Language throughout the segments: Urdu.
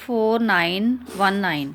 4919।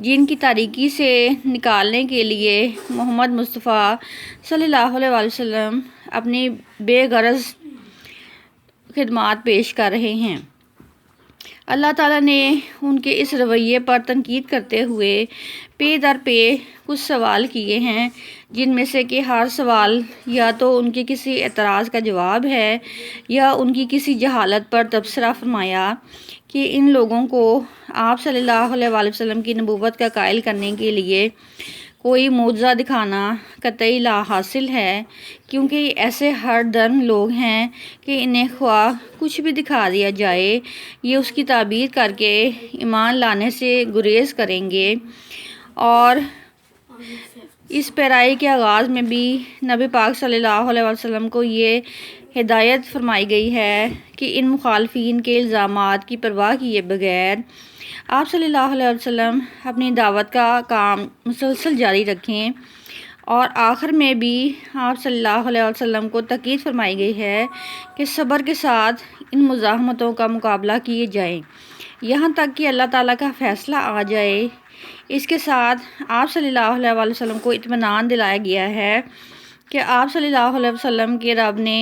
جن کی تاریکی سے نکالنے کے لیے محمد مصطفیٰ صلی اللہ علیہ وسلم اپنی بے غرض خدمات پیش کر رہے ہیں۔ اللہ تعالیٰ نے ان کے اس رویے پر تنقید کرتے ہوئے پے در پے کچھ سوال کیے ہیں، جن میں سے کہ ہر سوال یا تو ان کے کسی اعتراض کا جواب ہے یا ان کی کسی جہالت پر تبصرہ فرمایا کہ ان لوگوں کو آپ صلی اللہ علیہ وسلم کی نبوت کا قائل کرنے کے لیے کوئی معجزہ دکھانا قطعی لا حاصل ہے، کیونکہ یہ ایسے ہر درم لوگ ہیں کہ انہیں خواہ کچھ بھی دکھا دیا جائے یہ اس کی تعبیر کر کے ایمان لانے سے گریز کریں گے۔ اور اس پیرائی کے آغاز میں بھی نبی پاک صلی اللہ علیہ وسلم کو یہ ہدایت فرمائی گئی ہے کہ ان مخالفین کے الزامات کی پرواہ کیے بغیر آپ صلی اللہ علیہ وسلم اپنی دعوت کا کام مسلسل جاری رکھیں، اور آخر میں بھی آپ صلی اللہ علیہ وسلم کو تاکید فرمائی گئی ہے کہ صبر کے ساتھ ان مزاحمتوں کا مقابلہ کیے جائیں یہاں تک کہ اللہ تعالیٰ کا فیصلہ آ جائے۔ اس کے ساتھ آپ صلی اللہ علیہ وسلم کو اطمینان دلایا گیا ہے کہ آپ صلی اللہ علیہ وسلم کے رب نے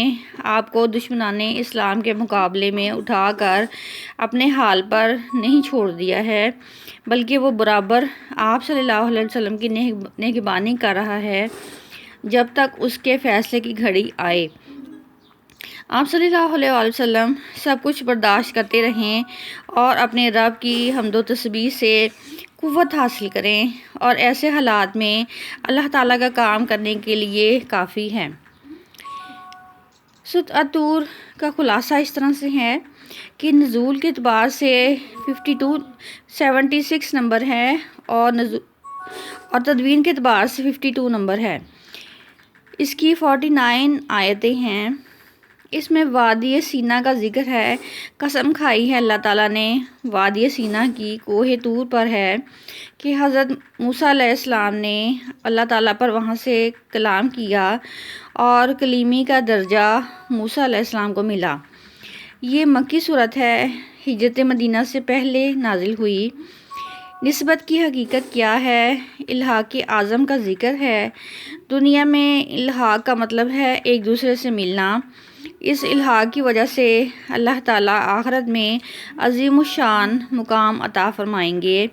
آپ کو دشمنان اسلام کے مقابلے میں اٹھا کر اپنے حال پر نہیں چھوڑ دیا ہے، بلکہ وہ برابر آپ صلی اللہ علیہ وسلم کی نگہبانی کر رہا ہے جب تک اس کے فیصلے کی گھڑی آئے۔ آپ صلی اللہ علیہ وسلم سب کچھ برداشت کرتے رہیں اور اپنے رب کی حمد و تسبیح سے قوت حاصل کریں، اور ایسے حالات میں اللہ تعالیٰ کا کام کرنے کے لیے کافی ہے۔ سورۃ الطور کا خلاصہ اس طرح سے ہے کہ نزول کے اعتبار سے 76 نمبر ہے اور تدوین کے اعتبار سے 52 نمبر ہے۔ اس کی 49 آیتیں ہیں۔ اس میں وادی سینا کا ذکر ہے۔ قسم کھائی ہے اللہ تعالیٰ نے وادی سینا کی، کوہ طور پر ہے کہ حضرت موسیٰ علیہ السلام نے اللہ تعالیٰ پر وہاں سے کلام کیا اور کلیمی کا درجہ موسیٰ علیہ السلام کو ملا۔ یہ مکی صورت ہے، ہجرت مدینہ سے پہلے نازل ہوئی۔ نسبت کی حقیقت کیا ہے؟ الحاق اعظم کا ذکر ہے۔ دنیا میں الحاق کا مطلب ہے ایک دوسرے سے ملنا۔ اس الحاق کی وجہ سے اللہ تعالیٰ آخرت میں عظیم الشان مقام عطا فرمائیں گے۔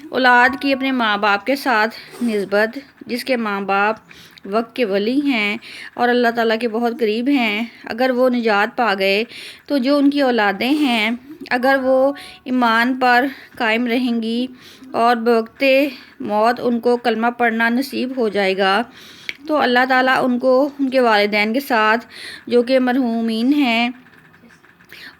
اولاد کی اپنے ماں باپ کے ساتھ نسبت، جس کے ماں باپ وقت کے ولی ہیں اور اللہ تعالیٰ کے بہت قریب ہیں، اگر وہ نجات پا گئے تو جو ان کی اولادیں ہیں اگر وہ ایمان پر قائم رہیں گی اور بوقت موت ان کو کلمہ پڑھنا نصیب ہو جائے گا تو اللہ تعالیٰ ان کو ان کے والدین کے ساتھ جو کہ مرحومین ہیں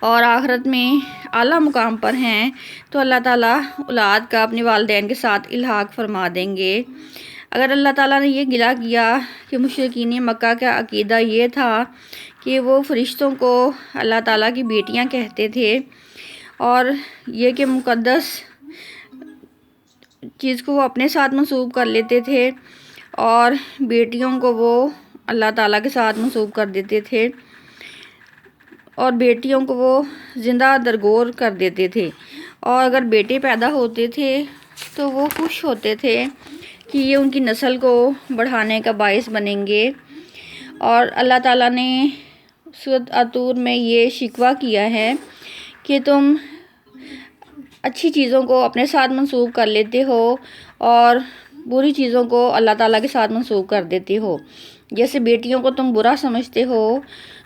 اور آخرت میں اعلیٰ مقام پر ہیں تو اللہ تعالیٰ اولاد کا اپنے والدین کے ساتھ الحاق فرما دیں گے۔ اگر اللہ تعالیٰ نے یہ گلہ کیا کہ مشرکین مکہ کا عقیدہ یہ تھا کہ وہ فرشتوں کو اللہ تعالیٰ کی بیٹیاں کہتے تھے اور یہ کہ مقدس چیز کو وہ اپنے ساتھ منسوب کر لیتے تھے اور بیٹیوں کو وہ اللہ تعالیٰ کے ساتھ منسوب کر دیتے تھے اور بیٹیوں کو وہ زندہ درگور کر دیتے تھے، اور اگر بیٹے پیدا ہوتے تھے تو وہ خوش ہوتے تھے کہ یہ ان کی نسل کو بڑھانے کا باعث بنیں گے۔ اور اللہ تعالیٰ نے سورۃ الطور میں یہ شکوہ کیا ہے کہ تم اچھی چیزوں کو اپنے ساتھ منسوب کر لیتے ہو اور بری چیزوں کو اللہ تعالیٰ کے ساتھ منسوب کر دیتے ہو۔ جیسے بیٹیوں کو تم برا سمجھتے ہو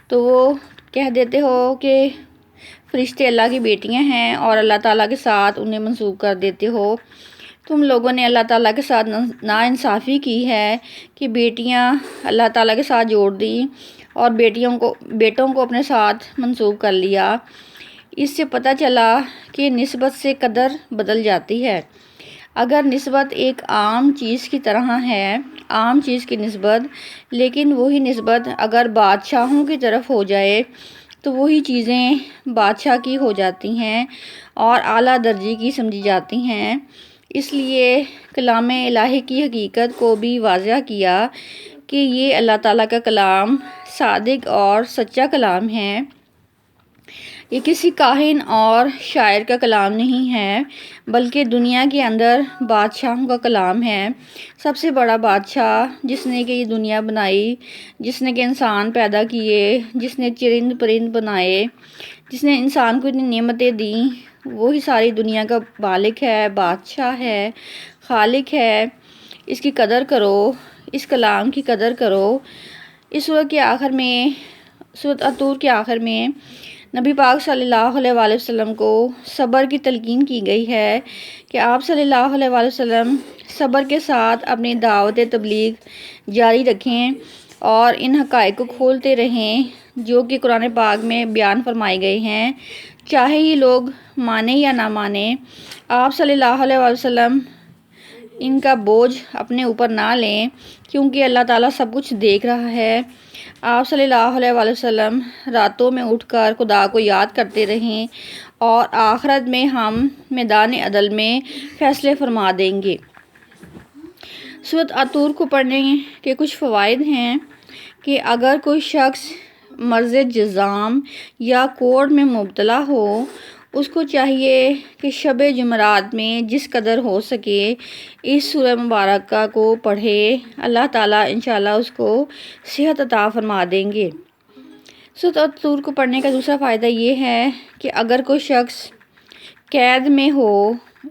تو وہ کہہ دیتے ہو کہ فرشتے اللہ کی بیٹیاں ہیں اور اللہ تعالیٰ کے ساتھ انہیں منسوب کر دیتے ہو۔ تم لوگوں نے اللہ تعالیٰ کے ساتھ ناانصافی کی ہے کہ بیٹیاں اللہ تعالیٰ کے ساتھ جوڑ دیں اور بیٹوں کو اپنے ساتھ منسوب کر لیا۔ اس سے پتہ چلا کہ نسبت سے قدر بدل جاتی ہے۔ اگر نسبت ایک عام چیز کی طرح ہے، عام چیز کی نسبت، لیکن وہی نسبت اگر بادشاہوں کی طرف ہو جائے تو وہی چیزیں بادشاہ کی ہو جاتی ہیں اور اعلیٰ درجے کی سمجھی جاتی ہیں۔ اس لیے کلام الہی کی حقیقت کو بھی واضح کیا کہ یہ اللہ تعالیٰ کا کلام صادق اور سچا کلام ہے۔ یہ کسی کاہن اور شاعر کا کلام نہیں ہے، بلکہ دنیا کے اندر بادشاہوں کا کلام ہے۔ سب سے بڑا بادشاہ جس نے کہ یہ دنیا بنائی، جس نے کہ انسان پیدا کیے، جس نے چرند پرند بنائے، جس نے انسان کو اتنی نعمتیں دیں، وہی ساری دنیا کا مالک ہے، بادشاہ ہے، خالق ہے۔ اس کی قدر کرو، اس کلام کی قدر کرو۔ اس سورت کے آخر میں، سورت الطور کے آخر میں نبی پاک صلی اللہ علیہ وآلہ وسلم کو صبر کی تلقین کی گئی ہے کہ آپ صلی اللہ علیہ وآلہ وسلم صبر کے ساتھ اپنی دعوت تبلیغ جاری رکھیں اور ان حقائق کو کھولتے رہیں جو کہ قرآن پاک میں بیان فرمائے گئے ہیں، چاہے یہ لوگ مانیں یا نہ مانیں۔ آپ صلی اللہ علیہ وآلہ وسلم ان کا بوجھ اپنے اوپر نہ لیں، کیونکہ اللہ تعالیٰ سب کچھ دیکھ رہا ہے۔ آپ صلی اللہ علیہ وآلہ وسلم راتوں میں اٹھ کر خدا کو یاد کرتے رہیں اور آخرت میں ہم میدان عدل میں فیصلے فرما دیں گے۔ سورت الطور کو پڑھنے کے کچھ فوائد ہیں کہ اگر کوئی شخص مرض جذام یا کوڑ میں مبتلا ہو، اس کو چاہیے کہ شب جمعرات میں جس قدر ہو سکے اس سورہ مبارکہ کو پڑھے۔ اللہ تعالیٰ انشاءاللہ اس کو صحت عطا فرما دیں گے۔ سورۃ الطور کو پڑھنے کا دوسرا فائدہ یہ ہے کہ اگر کوئی شخص قید میں ہو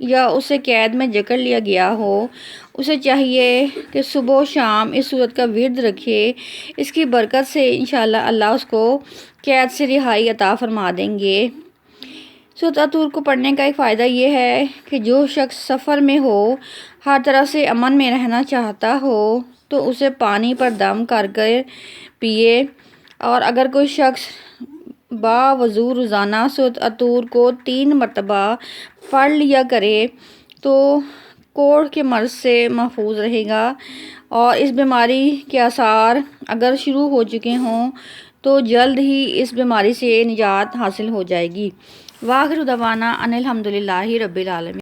یا اسے قید میں جکڑ لیا گیا ہو، اسے چاہیے کہ صبح و شام اس سورت کا ورد رکھے۔ اس کی برکت سے انشاءاللہ اللہ اس کو قید سے رہائی عطا فرما دیں گے۔ سورۃ الطور کو پڑھنے کا ایک فائدہ یہ ہے کہ جو شخص سفر میں ہو، ہر طرح سے امن میں رہنا چاہتا ہو تو اسے پانی پر دم کر کے پیے، اور اگر کوئی شخص باوضو روزانہ سورۃ الطور کو 3 مرتبہ پڑھ لیا کرے تو کوڑ کے مرض سے محفوظ رہے گا، اور اس بیماری کے آثار اگر شروع ہو چکے ہوں تو جلد ہی اس بیماری سے نجات حاصل ہو جائے گی۔ وآخر دعوانا ان الحمدللہ رب العالمین۔